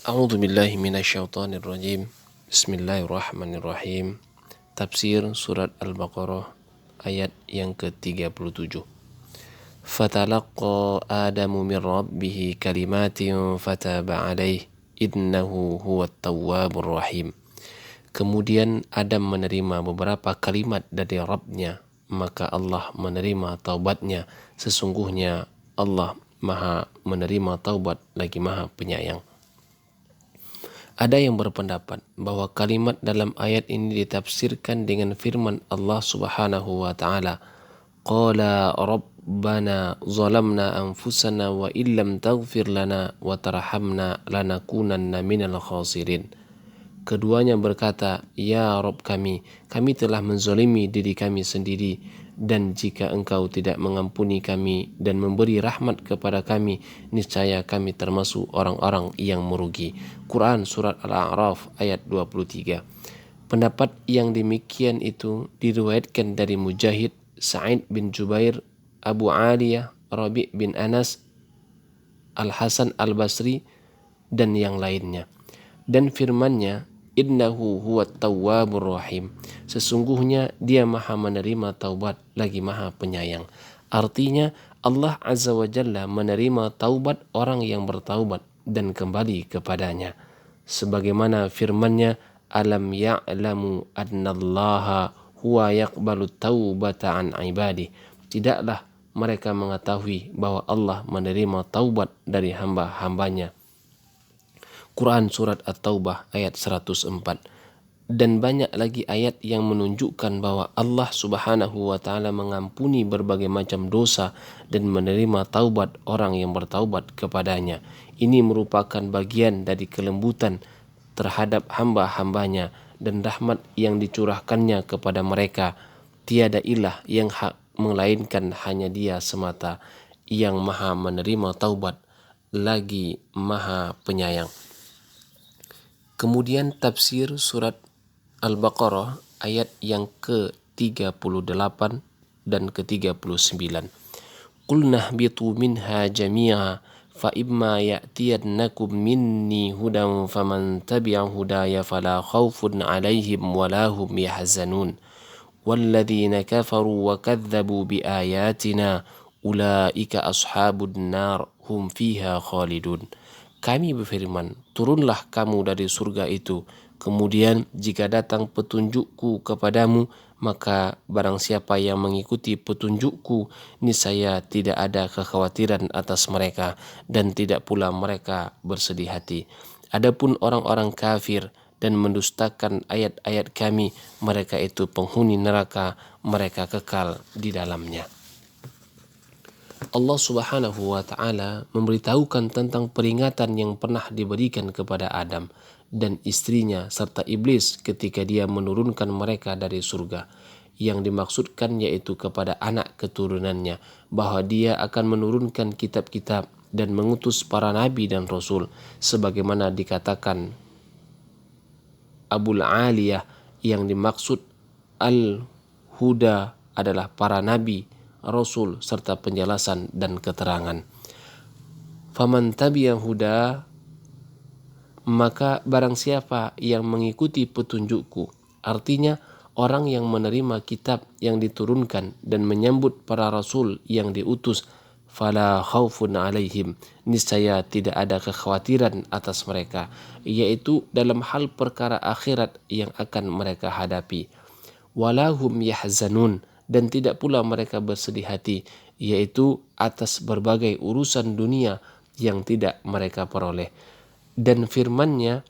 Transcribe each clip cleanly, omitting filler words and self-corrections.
A'udzu billahi minasyaitonir rajim. Bismillahirrahmanirrahim. Tafsir surat Al-Baqarah ayat yang ke-37. Fatalaqqa Adamu min rabbih kalimatin fataba alaihi innahu huwat tawwabur rahim. Kemudian Adam menerima beberapa kalimat dari Rabb-Nya, maka Allah menerima taubatnya. Sesungguhnya Allah Maha menerima taubat lagi Maha penyayang. Ada yang berpendapat bahwa kalimat dalam ayat ini ditafsirkan dengan firman Allah Subhanahu wa taala, "Qala rabbana zalamna anfusana wa illam taghfir lana wa tarhamna lanakunanna minal khasirin." Keduanya berkata, "Ya Rabb kami telah menzalimi diri kami sendiri, dan jika Engkau tidak mengampuni kami dan memberi rahmat kepada kami, niscaya kami termasuk orang-orang yang merugi." Quran Surat Al-A'raf ayat 23. Pendapat yang demikian itu diriwayatkan dari Mujahid, Sa'id bin Jubair, Abu Aliyah, Rabi' bin Anas, Al-Hasan Al-Basri, dan yang lainnya. Dan firman-Nya, "Innahu huwat tawwabur rahim." Sesungguhnya Dia Maha menerima taubat lagi Maha penyayang. Artinya Allah Azza wa Jalla menerima taubat orang yang bertaubat dan kembali kepadanya. Sebagaimana firman-Nya, "Alam ya'lamu annallaha huwa yaqbalu taubata an ibadih." Tidaklah mereka mengetahui bahwa Allah menerima taubat dari hamba-hambanya. Quran Surat At-Taubah ayat 104. Dan banyak lagi ayat yang menunjukkan bahwa Allah Subhanahu wa taala mengampuni berbagai macam dosa dan menerima taubat orang yang bertaubat kepadanya. Ini merupakan bagian dari kelembutan terhadap hamba-hambanya dan rahmat yang dicurahkannya kepada mereka. Tiada ilah yang hak melainkan hanya Dia semata yang Maha menerima taubat lagi Maha penyayang. Kemudian tafsir surat Al-Baqarah ayat yang ke-38 dan ke-39. Qul nahbitu minha jami'a fa imma ya'tiyannakum minni hudan faman tabi'a hudaya fala khaufun 'alaihim wala hum yahzanun. Walladzina kafaru wa kadzdzabu biayatina ulaika ashabun nar hum fiha khalidun. Kami berfirman, turunlah kamu dari surga itu. Kemudian jika datang petunjukku kepadamu, maka barang siapa yang mengikuti petunjukku, niscaya tidak ada kekhawatiran atas mereka dan tidak pula mereka bersedih hati. Adapun orang-orang kafir dan mendustakan ayat-ayat kami, mereka itu penghuni neraka, mereka kekal di dalamnya. Allah Subhanahu wa taala memberitahukan tentang peringatan yang pernah diberikan kepada Adam dan istrinya serta iblis ketika Dia menurunkan mereka dari surga. Yang dimaksudkan yaitu kepada anak keturunannya, bahwa Dia akan menurunkan kitab-kitab dan mengutus para nabi dan rasul, sebagaimana dikatakan Abul Aliyah, yang dimaksud Al-Huda adalah para nabi, rasul serta penjelasan dan keterangan. Faman tabi'a huda, maka barang siapa yang mengikuti petunjukku, artinya orang yang menerima kitab yang diturunkan dan menyambut para rasul yang diutus, fala khaufun alaihim, niscaya tidak ada kekhawatiran atas mereka, yaitu dalam hal perkara akhirat yang akan mereka hadapi. Walahum yahzanun, dan tidak pula mereka bersedih hati, yaitu atas berbagai urusan dunia yang tidak mereka peroleh. Dan firman-Nya,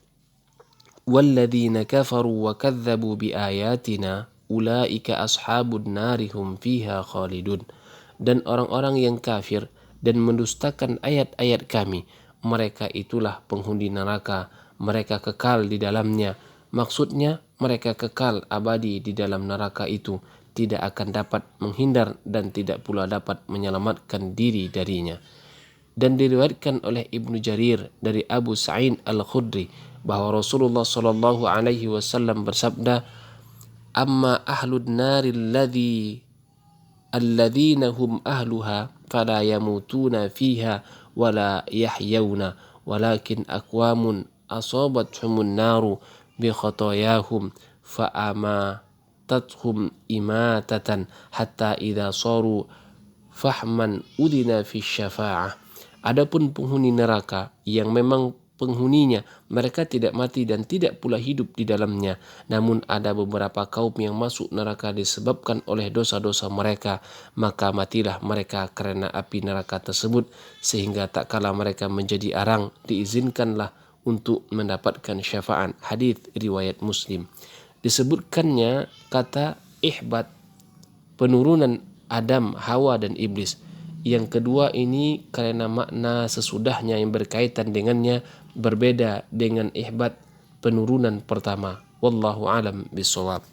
walladzina kafaru wa kadzdzabu biayatina ulaika ashabun nari hum fiha khalidun. Dan orang-orang yang kafir dan mendustakan ayat-ayat kami, mereka itulah penghuni neraka, mereka kekal di dalamnya. Maksudnya mereka kekal abadi di dalam neraka itu, tidak akan dapat menghindar dan tidak pula dapat menyelamatkan diri darinya. Dan diriwayatkan oleh Ibnu Jarir dari Abu Sa'id Al-Khudri bahwa Rasulullah sallallahu alaihi wasallam bersabda, "Amma ahlud nari alladzina hum ahluha fala yamutuna fiha wala yahyawna walakin aqwamun asabathumun naru bi khotoyahum fa amatathum imatatan hatta idza saru fahman udina fi syafa'ah. Adapun penghuni neraka yang memang penghuninya mereka tidak mati dan tidak pula hidup di dalamnya, namun ada beberapa kaum yang masuk neraka disebabkan oleh dosa-dosa mereka, maka matilah mereka karena api neraka tersebut, sehingga tak kala mereka menjadi arang diizinkanlah untuk mendapatkan syafaat. Hadis riwayat Muslim. Disebutkannya kata ihbat, penurunan Adam, Hawa dan Iblis. Yang kedua ini karena makna sesudahnya yang berkaitan dengannya berbeda dengan ihbat penurunan pertama. Wallahu alam bisawab.